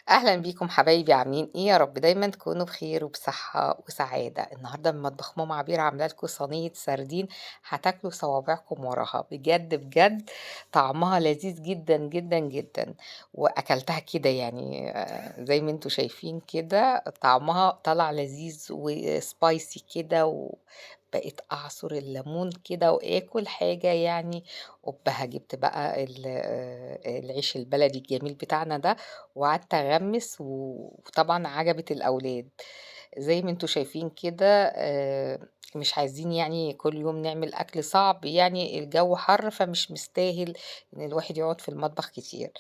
أهلًا بيكم حبايبي عاملين إيه؟ يا رب دايمًا تكونوا بخير وبصحة وسعادة. النهارده من مطبخ ماما عبير عاملة لكم صينية سردين هتاكلوا صوابعكم وراها، بجد، بجد طعمها لذيذ جدًا، جدًا، جدًا، وأكلتها كده يعني زي ما أنتم شايفين كده طعمها طلع لذيذ وspicy كده بقيت أعصر الليمون كده وآكل حاجة يعني أُبّهة. جِبت بقى العيش البلدي الجميل بتاعنا ده وقعدت أغمّس وطبعًا عجبت الأولاد. زي ما أنتم شايفين كده مش عايزين يعني كل يوم نعمل أكل صعب، يعني الجو حَر فمش مستاهل إن الواحد يقعد في المطبخ كتير.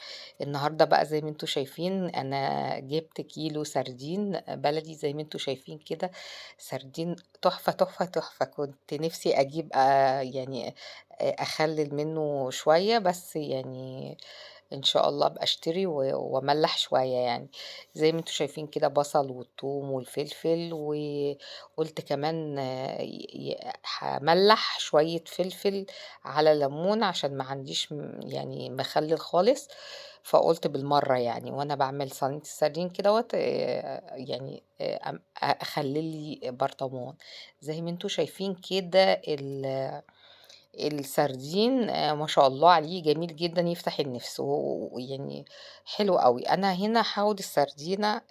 النهارده بقى زي ما أنتم شايفين أنا جِبت كيلو سردين بلدي زي ما أنتم شايفين كده، سردين تحفة، تحفة، تحفة. كنت نِفْسي أجيب يعني أخلِّل منّه شوية، بس يعني إن شاء الله أبقى أشتري وأملّح شوية يعني. زي ما أنتم شايفين كده بصل والثوم والفلفل، وقُلت كمان هاملّح شوية فلفل على ليمون عشان ما عنديش يعني مخلِّل خالص، فقُلت بالمرّة يعني وأنا باعمل صينية السردين كدهوّة يعني أخلِّل لي برطمان. زي ما أنتم شايفين كده السردين ما شاء الله عليه جميل جدًا يفتح النِفس، ويعني حلو أوي. أنا هنا هاخد السردينة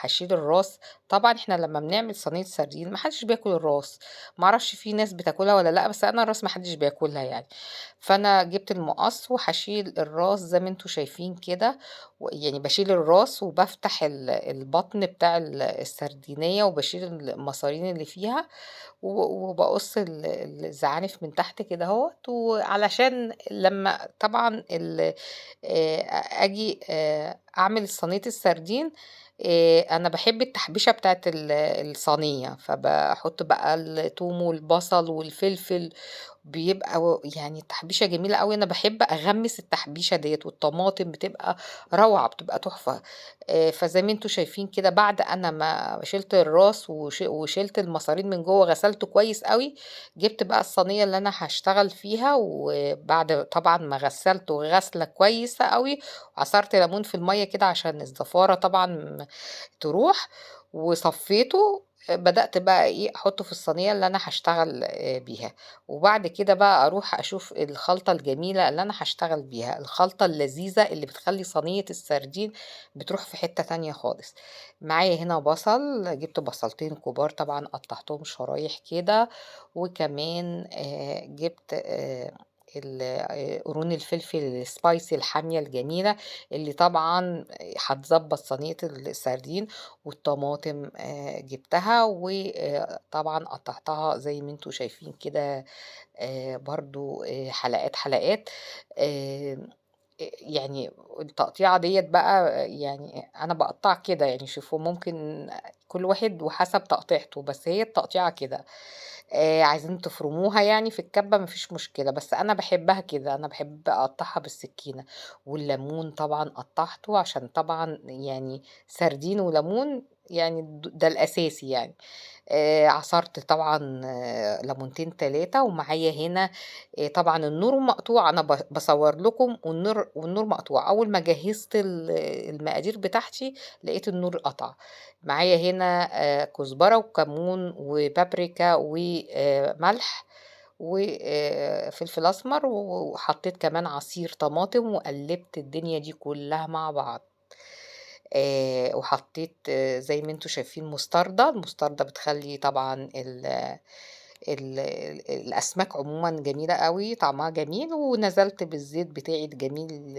هاشيل الراس. طبعًا إحنا لمّا بنعمل صينية سردين ما حدش بياكل الراس، ما أعرفش في ناس بتاكلها والّا لأ، بس أنا الراس ما حدش بياكلها يعني. فأنا جِبت المقص وهاشيل الراس زي ما أنتم شايفين كده، يعني باشيل الراس وبافتح البطن بتاع السردينية وباشيل المصارين اللي فيها وباقص الزعانف من تحت كدهوّة، وعلشان لمّا طبعًا آجي أعمل صينية السردين، أنا باحب التحبيشة بتاعة الصينية، فباحط بقى التوم والبصل والفلفل بيبقى يعني التحبيشة جميلة أوي. أنا باحب أغمّس التحبيشة ديّة، والطماطم بتبقى روعة، بتبقى تحفة. فزي ما أنتم شايفين كده بعد أنا ما شِلت الراس وشِلت المصارين من جوّه غسلته كويس أوي، جِبت بقى الصينية اللي أنا هاشتغل فيها، وبعد طبعًا ما غسلته غسلة كويسة أوي، وعصرت ليمون في المَيّة كده عشان الزفارة طبعًا تروح، وصفّيته. بدأت بقى إيه، أحطه في الصينية اللي أنا هاشتغل بيها. وبعد كده بقى أروح أشوف الخلطة الجميلة اللي أنا هاشتغل بيها، الخلطة اللذيذة اللي بتخلّي صينية السردين بتروح في حتة تانية خالص. معايا هنا بصل، جِبت بصلتين كبار طبعًا قطّعتهم شرايح كده، وكمان جِبت قرون الفلفل الspicy الحامية الجميلة، اللي طبعًا هتضبّط صينية السردين. والطماطم جِبتها طبعًا قطّعتها زي ما أنتم شايفين كده برضه حلقات، حلقات. آمم يعني التقطيعة ديّة بقى يعني أنا باقطّعها كده يعني شوفوا ممكن كل واحد وحسب تقطيعته، بس هي التقطيعة كده. عايزين تفرموها يعني في الكَبّة ما فيش مشكلة، بس أنا باحبها كده، أنا باحب أقطّعها بالسكينة. والليمون طبعًا قطّعته عشان طبعًا يعني سردين وليمون يعني ده الأساسي يعني. عصرت طبعًا ليمونتين 3 ومعايا هنا طبعًا النور مقطوع. أنا باصوّر لكم والنور مقطوع. أول ما جهّزت المقادير بتاعتي لقيت النور قطع. معايا هنا كزبرة وكمون وبابريكا ملح فلفل أسمر، وحطيت كمان عصير طماطم وقلّبت الدنيا دي كلّها مع بعض. وحطيت زي ما أنتم شايفين مستردة. المستردة بتخلّي طبعًا الأسماك عمومًا جميلة أوي، طعمها جميل. ونزلت بالزيت بتاعي الجميل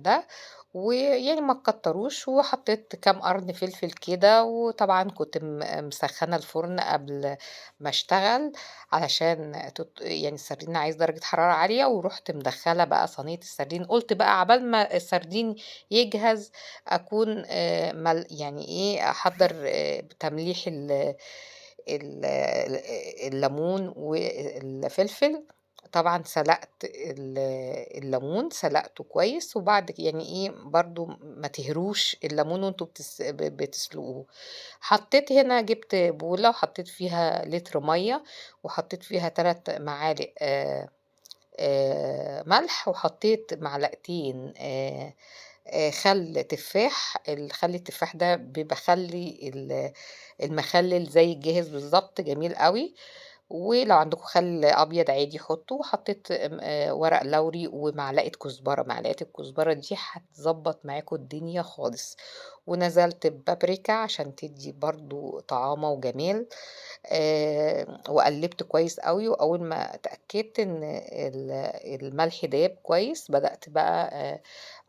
ده، ويعني ما تكتروش، وحطيت كام قرن فلفل كده. وطبعًا كنت مسخّنة الفرن قبل ما أشتغل علشان يعني السردين عايز درجة حرارة عالية، ورُحت مدخّلة بقى صينية السردين. قُلت بقى عقبال ما السردين يجهز أكون يعني إيه أحضّر تمليح ال الليمون والفلفل. طبعًا سلقت الليمون سلقته كويس، وبعد يعني إيه برضه ما تهروش الليمون وأنتم بتسلقوه. حطيت هنا جِبت بولة وحطيت فيها لتر مَيّة، وحطيت فيها 3 معالق ملح، وحطيت معلقتين خَل تفاح، خَل التفاح ده بيبقى المخلل زي الجاهز بالضبط، جميل أوي. ولو عندكم خل أبيض عادي حطّوه، حطيت ورق لوري ومعلقة كزبرة، معلقة الكزبرة دي هتضبّط معاكم الدنيا خالص، ونزلت ببابريكا عشان تدّي برضه طعامة وجمال. وقلّبت كويس أوي، وأول ما اتأكدت إن الملح داب كويس، بدأت بقى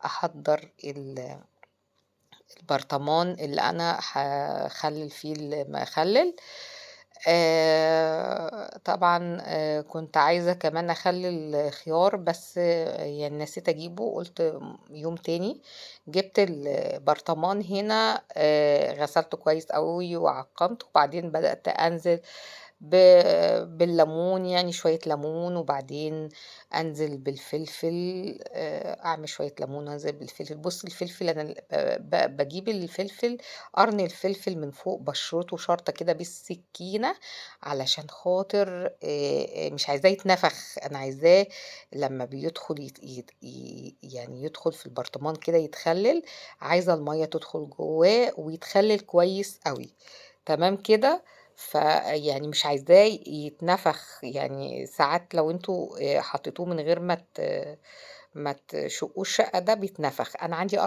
أحضّر البرطمان اللي أنا هاخلّل فيه المخلل. طبعًا كنت عايزة كمان أخلّل خيار، بس يعني نسيت أجيبه، قُلت يوم تاني. جِبت البرطمان هنا، غسلته كويس أوي وعقّمته، وبعدين بدأت أنزل ب بالليمون، يعني شوية ليمون، وبعدين أنزل بالفلفل، أعمل شوية ليمون وأنزل بالفلفل. بُص الفلفل أنا ال باجيب الفلفل، قرن الفلفل من فوق باشرطه شرطة كده بالسكينة، علشان خاطر مش عايزاه يتنفخ، أنا عايزاه لمّا بيدخل يت يت ي يعني يدخل في البرطمان كده يتخلِّل، عايزة المَيّة تدخل جواه ويتخلِّل كويس أوي، تمام كده؟ فيعني مش عايزاه يتنفخ، يعني ساعات لو أنتم حطيتوه من غير ما تشقّوه الشَقّة ده بيتنفخ. أنا عندي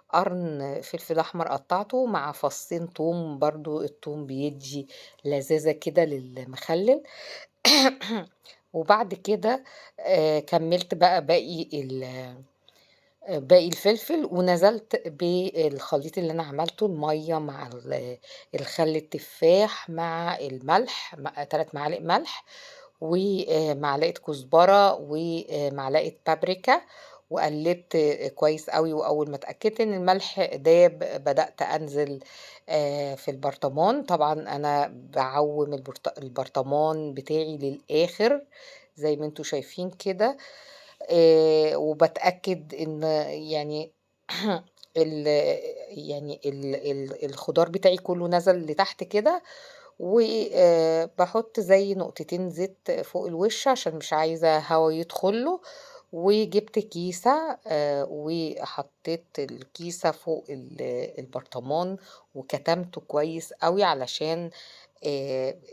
قرن فلفل أحمر قطّعته مع فصّين توم، برضه التوم بيدّي لذاذة كده للمخلِّل. وبعد كده كمّلت بقى باقي الفلفل، ونزلت بالخليط اللي أنا عملته، المَيّة مع الخل التفاح مع الملح، 3 معالق ملح، ومعلقة كزبرة، ومعلقة بابريكا، وقلّبت كويس أوي. وأول ما اتأكدت إن الملح داب، بدأت أنزل في البرطمان. طبعًا أنا باعوّم البرطمان بتاعي للآخر زي ما أنتم شايفين كده، وباتأكد إن يعني ال يعني الخضار بتاعي كلّه نزل لتحت كده، و باحط زي نقطتين زيت فوق الوش عشان مش عايزة هوا يدخل له، وجِبت كيسة وحطيت الكيسة فوق البرطمان، وكتمته كويس أوي علشان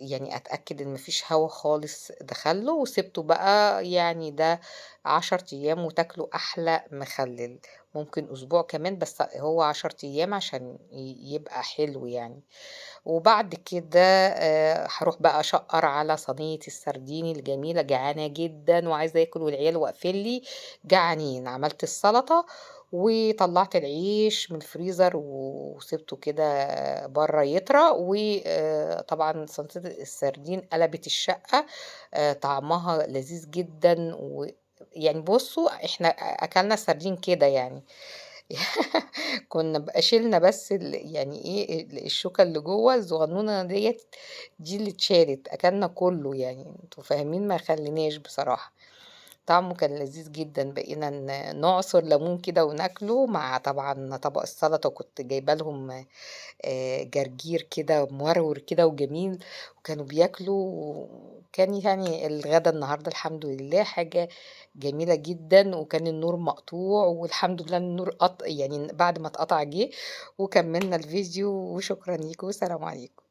يعني أتأكد إن ما فيش هوا خالص دخل له، وسِبته بقى يعني ده 10 أيام وتاكلوا أحلى مخلِّل. ممكن أسبوع كمان، بس هو 10 أيام عشان يبقى حلو يعني. وبعد كده هاروح بقى أشقّر على صينية السردين الجميلة، جعانة جدًا وعايزة آكل والعيال واقفين لي جعانين. عملت السلطة وطلّعت العيش من الفريزر وسِبته كده برّه يطرى، طبعًا صينية السردين قلبت الشقة، طعمها لذيذ جدًا. يعني بُصّوا إحنا أكلنا السردين كده يعني. كنا شِلنا بس يعني إيه، الشوكة اللي جوّه الصغنونة ديّة، دي اللي اتشالت، أكلنا كُلّه يعني، أنتم فاهمين، ما خلّيناش بصراحة. طعمه كان لذيذ جدًا، بقينا نعصُر ليمون كده وناكله مع طبعًا طبق السلطة، وكنت جايبة لهم جرجير كده مورور كده وجميل، وكانوا بياكلوا. وكان يعني الغدا النهارده الحمد لله حاجة جميلة جدًا، وكان النور مقطوع، والحمد لله النور يعني بعد ما اتقطع جِه، وكمّلنا الفيديو، وشكرًا ليكم، والسلام عليكم.